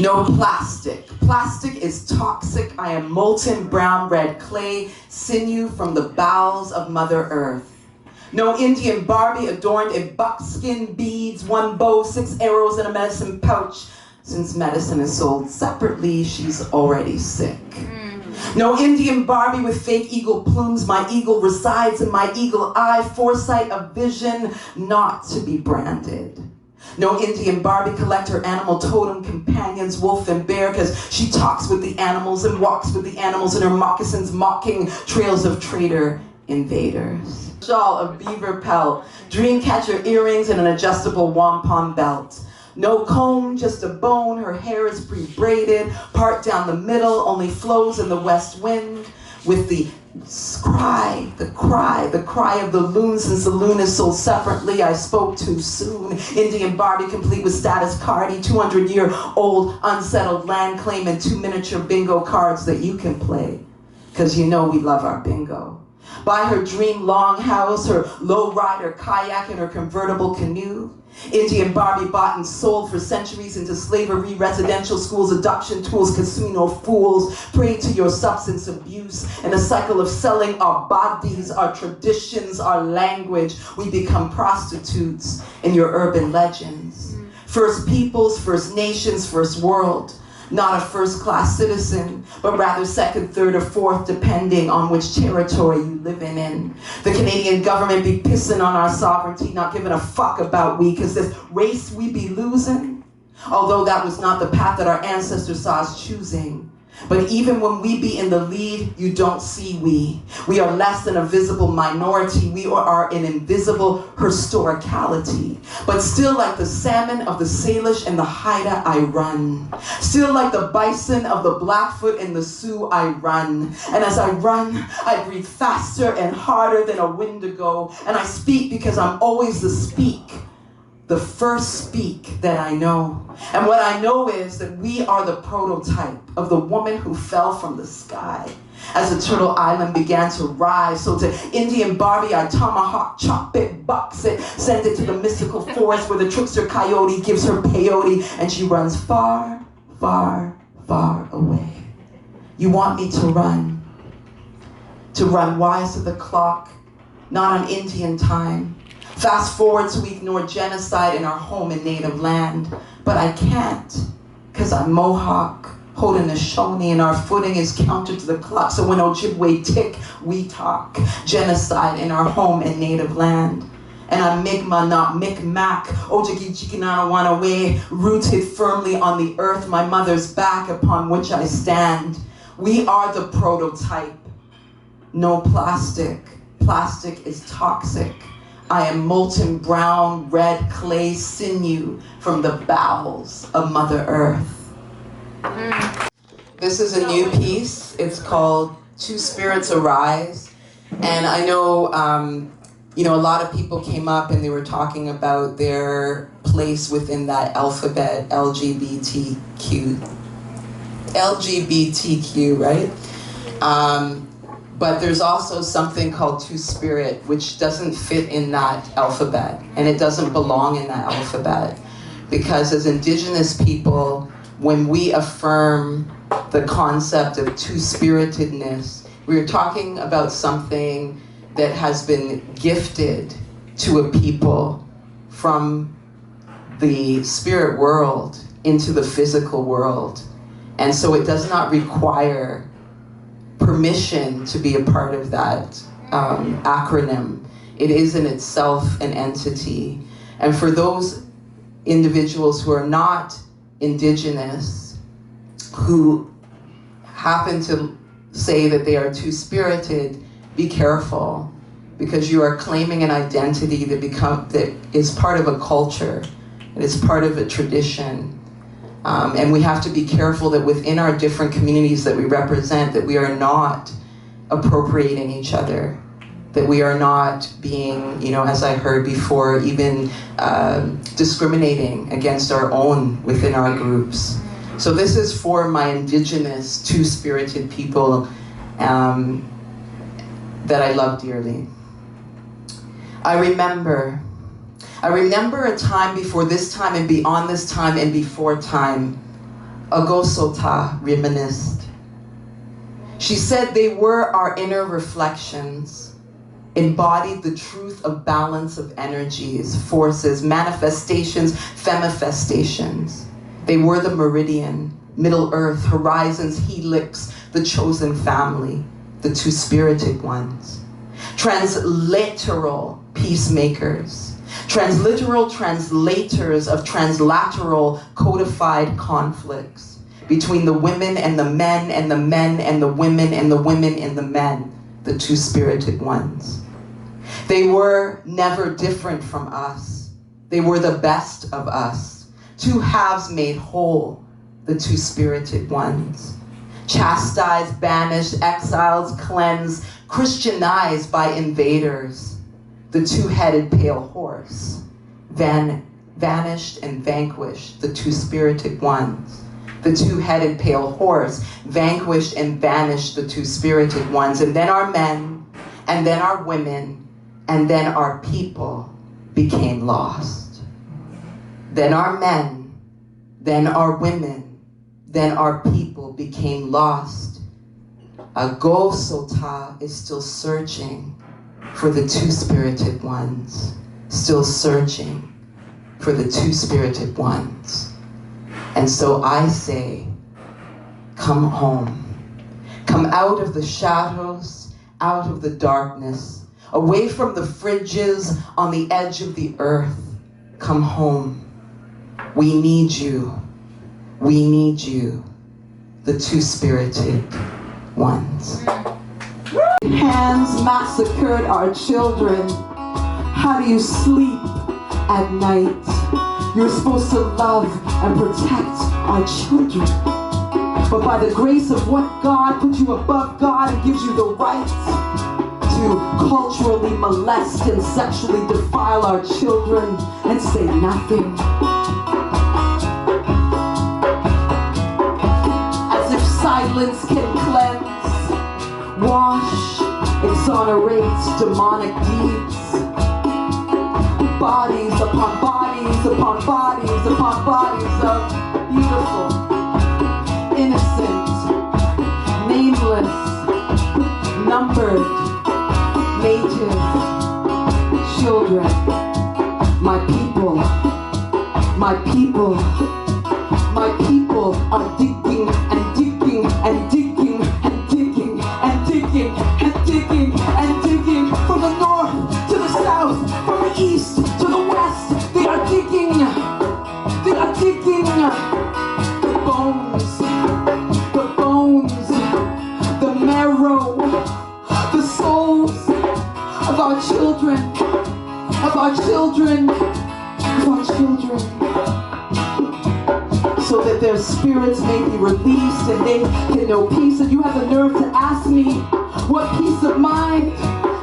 No plastic. Plastic is toxic. I am molten brown red clay, sinew from the bowels of Mother Earth. No Indian Barbie adorned in buckskin beads, 1 bow, 6 arrows, and a medicine pouch. Since medicine is sold separately, she's already sick. No Indian Barbie with fake eagle plumes. My eagle resides in my eagle eye, foresight of vision, not to be branded. No Indian Barbie collect her animal totem companions, wolf and bear, because she talks with the animals and walks with the animals in her moccasins, mocking trails of traitor invaders. Shawl of beaver pelt, dream catcher earrings, and an adjustable wampum belt. No comb, just a bone, her hair is pre-braided, part down the middle, only flows in the west wind, with the cry of the loon. Since the loon is sold separately, I spoke too soon. Indian Barbie complete with status cardi, 200-year-old unsettled land claim, and 2 miniature bingo cards that you can play, because you know we love our bingo. Buy her dream longhouse, her low-rider kayak, and her convertible canoe. Indian Barbie bought and sold for centuries into slavery, residential schools, adoption tools, casino fools, prey to your substance abuse, and a cycle of selling our bodies, our traditions, our language. We become prostitutes in your urban legends. First peoples, first nations, first world. Not a first-class citizen, but rather second, third, or fourth, depending on which territory you live in. The Canadian government be pissing on our sovereignty, not giving a fuck about we, because this race we be losing, although that was not the path that our ancestors saw us choosing. But even when we be in the lead, you don't see we. We are less than a visible minority. We are an invisible historicality. But still like the salmon of the Salish and the Haida, I run. Still like the bison of the Blackfoot and the Sioux, I run. And as I run, I breathe faster and harder than a Wendigo. And I speak because I'm always the speak. The first speak that I know. And what I know is that we are the prototype of the woman who fell from the sky as the Turtle Island began to rise. So to Indian Barbie, I tomahawk, chop it, box it, send it to the mystical forest where the trickster coyote gives her peyote, and she runs far, far, far away. You want me to run wise to the clock, not on Indian time. Fast forward so we ignore genocide in our home and native land. But I can't, because I'm Mohawk, holding a Shoney, and our footing is counter to the clock. So when Ojibwe tick, we talk. Genocide in our home and native land. And I'm Mi'kmaq, not Micmac. Ojigijikinawanaway, rooted firmly on the earth, my mother's back upon which I stand. We are the prototype. No plastic. Plastic is toxic. I am molten brown, red clay sinew from the bowels of Mother Earth. This is a new piece. It's called Two Spirits Arise. And I know, a lot of people came up and they were talking about their place within that alphabet, LGBTQ, right? But there's also something called Two-Spirit, which doesn't fit in that alphabet, and it doesn't belong in that alphabet. Because as Indigenous people, when we affirm the concept of two-spiritedness, we're talking about something that has been gifted to a people from the spirit world into the physical world. And so it does not require permission to be a part of that acronym. It is in itself an entity. And for those individuals who are not Indigenous, who happen to say that they are two-spirited, be careful, because you are claiming an identity that is part of a culture, it is part of a tradition. And we have to be careful that within our different communities that we represent, that we are not appropriating each other, that we are not being, as I heard before, even discriminating against our own within our groups. So this is for my Indigenous, two-spirited people that I love dearly. I remember a time before this time and beyond this time and before time, Agosota reminisced. She said they were our inner reflections, embodied the truth of balance of energies, forces, manifestations, femifestations. They were the meridian, Middle Earth, horizons, helix, the chosen family, the two-spirited ones. Transliteral peacemakers, transliteral translators of translateral codified conflicts between the women and the men and the men and the women and the women and the men, the two-spirited ones. They were never different from us. They were the best of us, two halves made whole, the two-spirited ones. Chastised, banished, exiled, cleansed, Christianized by invaders, the two-headed pale horse, vanished and vanquished, the two-spirited ones. The two-headed pale horse vanquished and vanished the two-spirited ones. And then our men, and then our women, and then our people became lost. Then our men, then our women, then our people became lost. Agosota is still searching for the two-spirited ones, still searching for the two-spirited ones. And so I say, come home. Come out of the shadows, out of the darkness, away from the fridges on the edge of the earth. Come home. We need you. We need you, the two-spirited ones. Hands massacred our children. How do you sleep at night? You're supposed to love and protect our children. But by the grace of what God put you above God and gives you the right to culturally molest and sexually defile our children and say nothing. As if silence can cleanse, wash, exonerate demonic deeds. Bodies upon bodies upon bodies upon bodies of beautiful, innocent, nameless, numbered, native children. My people, my people, my people are digging and digging and digging and digging and digging and digging and digging from the north to the south, from the east to the west. They are digging. They are digging the bones, the marrow, the souls of our children, of our children, of our children, so that their spirits may be released and they can know peace. And you have the nerve to ask me, what peace of mind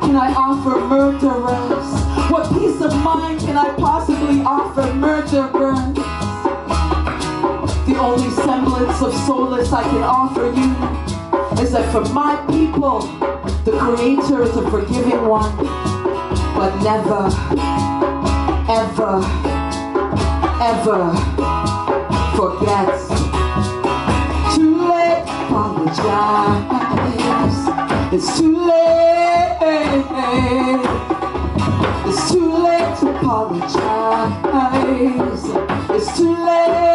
can I offer murderers? What peace of mind can I possibly offer murderers? The only semblance of solace I can offer you is that for my people, the Creator is a forgiving one, but never, ever, ever forgets. Too late, apologize. It's too late. It's too late to apologize. It's too late.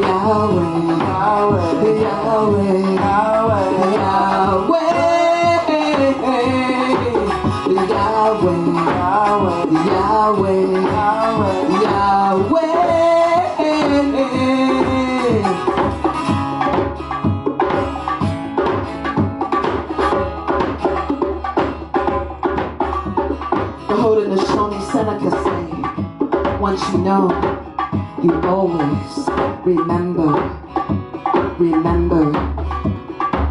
Yahweh, Yahweh, Yahweh, Yahweh, Yahweh, Yahweh, Yahweh, Yahweh. Seneca say, once you know, you always remember, remember,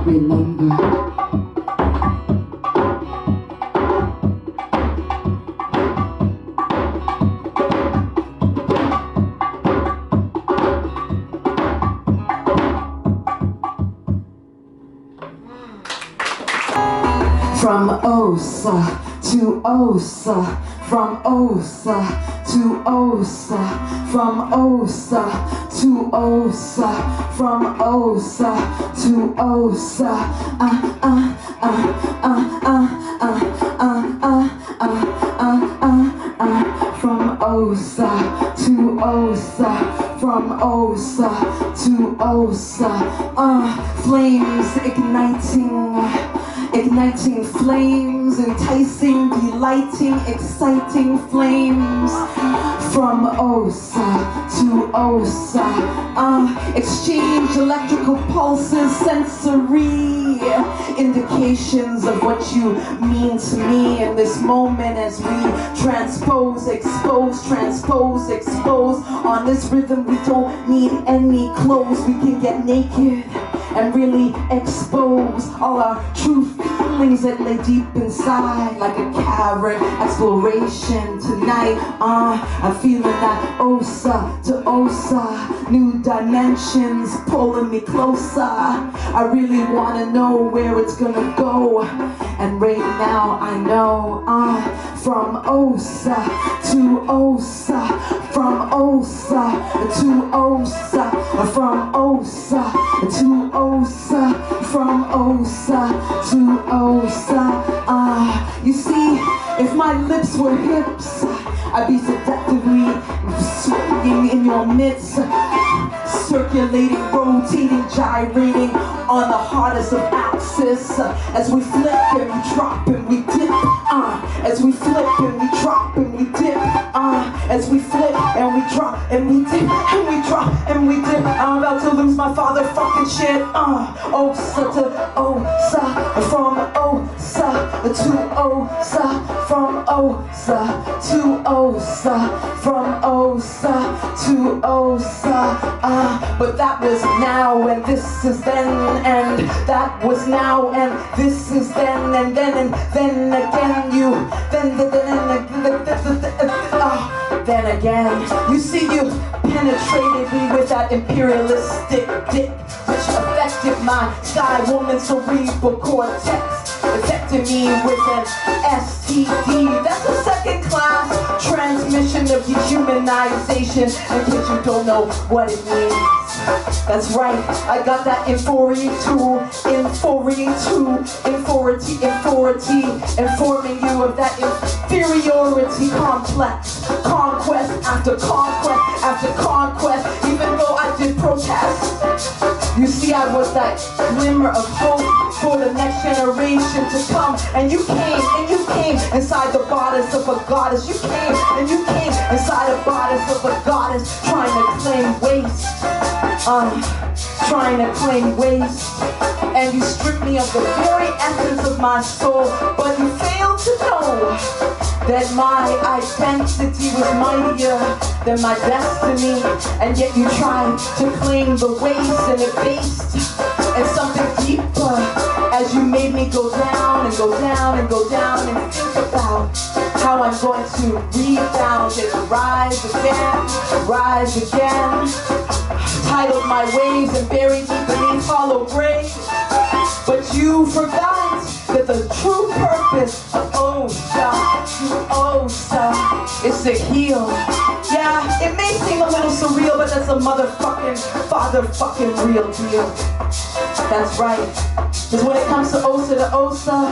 remember. From Osa to Osa, from Osa to Osa, from Osa to Osa, from Osa to Osa, from Osa to Osa, from Osa to Osa, flames igniting flames, enticing, delighting, exciting flames. From Osa to Osa, exchange electrical pulses, sensory indications of what you mean to me in this moment as we transpose, expose, transpose, expose. On this rhythm we don't need any clothes, we can get naked and really expose all our true feelings that lay deep inside, like a cavern exploration tonight. I'm feeling that Osa to Osa, new dimensions pulling me closer. I really want to know where it's gonna go, and right now I know. From Osa to Osa, from Osa to Osa, from Osa to Osa, from Osa to Osa. You see, if my lips were hips, I'd be seductively swinging in your midst, circulating, rotating, gyrating on the hardest of axis, as we flip and we drop and we dip, as we flip and we drop and we dip, as we flip and we drop and we dip and we drop and we dip. I'm about to lose my father fucking shit. Osa to Osa, from Osa to Osa, from Osa to Osa, from Osa to Osa. But that was now and this is then, and that was now and this is then, and then again you, then again. You see, you penetrated me with that imperialistic dick, which affected my sky woman cerebral cortex, affected me with an STD. That's a second class transmission of dehumanization, in case you don't know what it means. That's right, I got that informing you of that inferiority complex, conquest after conquest after conquest, even though I did protest. You see, I was that glimmer of hope for the next generation to come, and you came inside the bodice of a goddess. You came inside a bodice of a goddess, trying to claim waste, and you stripped me of the very essence of my soul, but you failed to know that my identity was mightier than my destiny, and yet you tried to claim the waste and abased and something deeper, as you made me go down and go down and go down and think about how I'm going to rebound and rise again, tidaled my waves and buried me beneath hollow graves. But you forgot that the true purpose of Osa is to heal. Yeah, it may seem a little surreal, but that's a motherfucking father-fucking real deal. That's right. Because when it comes to Osa,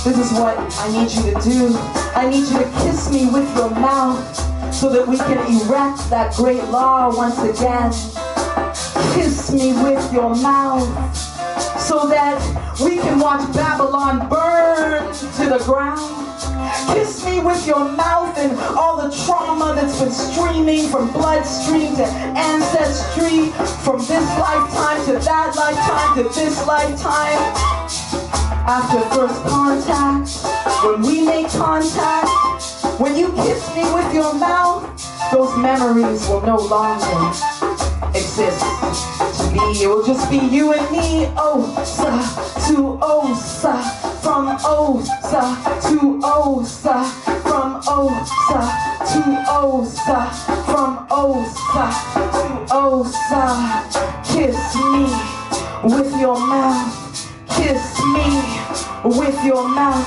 this is what I need you to do. I need you to kiss me with your mouth so that we can erect that great law once again. Kiss me with your mouth so that we can watch Babylon burn to the ground. Kiss me with your mouth and all the trauma that's been streaming from bloodstream to ancestry, from this lifetime to that lifetime to this lifetime. After first contact, when we make contact, when you kiss me with your mouth, those memories will no longer exist to me. It will just be you and me. Osa to Osa, from Osa to Osa, from Osa to Osa, from Osa to Osa. Kiss me with your mouth. Kiss me with your mouth.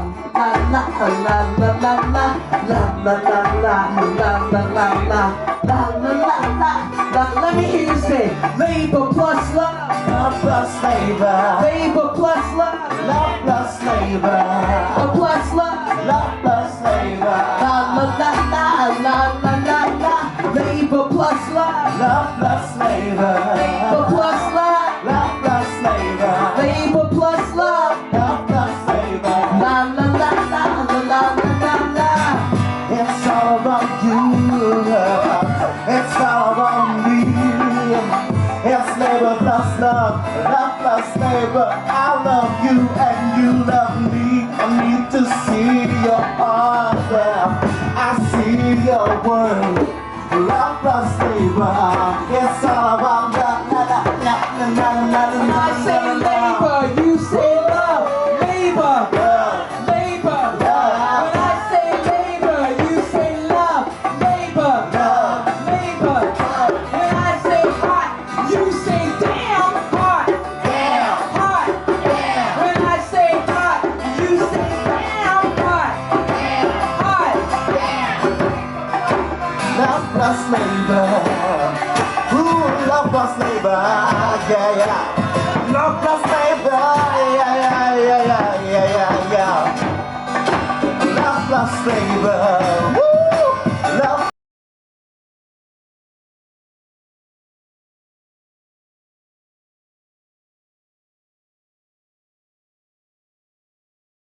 la la la la la la la la la la la. Let me hear you say labor plus love. Love plus labor. Labor plus love. Love plus labor. Plus love. Love plus labor. La la la la la la la la. Labor plus love. Love plus labor. Labor plus love. Love plus labor. Labor plus love. Love plus labor. La la la la la la la la. It's all about you. It's all about me. It's labor plus love. Love plus labor. I love you and you love me. I need to see your heart. Yeah. I see your word. Love plus labor. It's all about that. When I say labor, you say love. Labor. Labor. When I say labor, you say love. Labor. Labor. When I say hot, you say damn hot. Damn. Hot. When I say hot, you say damn hot. Hot. Love plus labor. Ooh, love plus labor. Yeah, yeah. Love plus labor. Yeah, yeah, yeah, yeah, yeah, yeah, yeah. Love plus labor.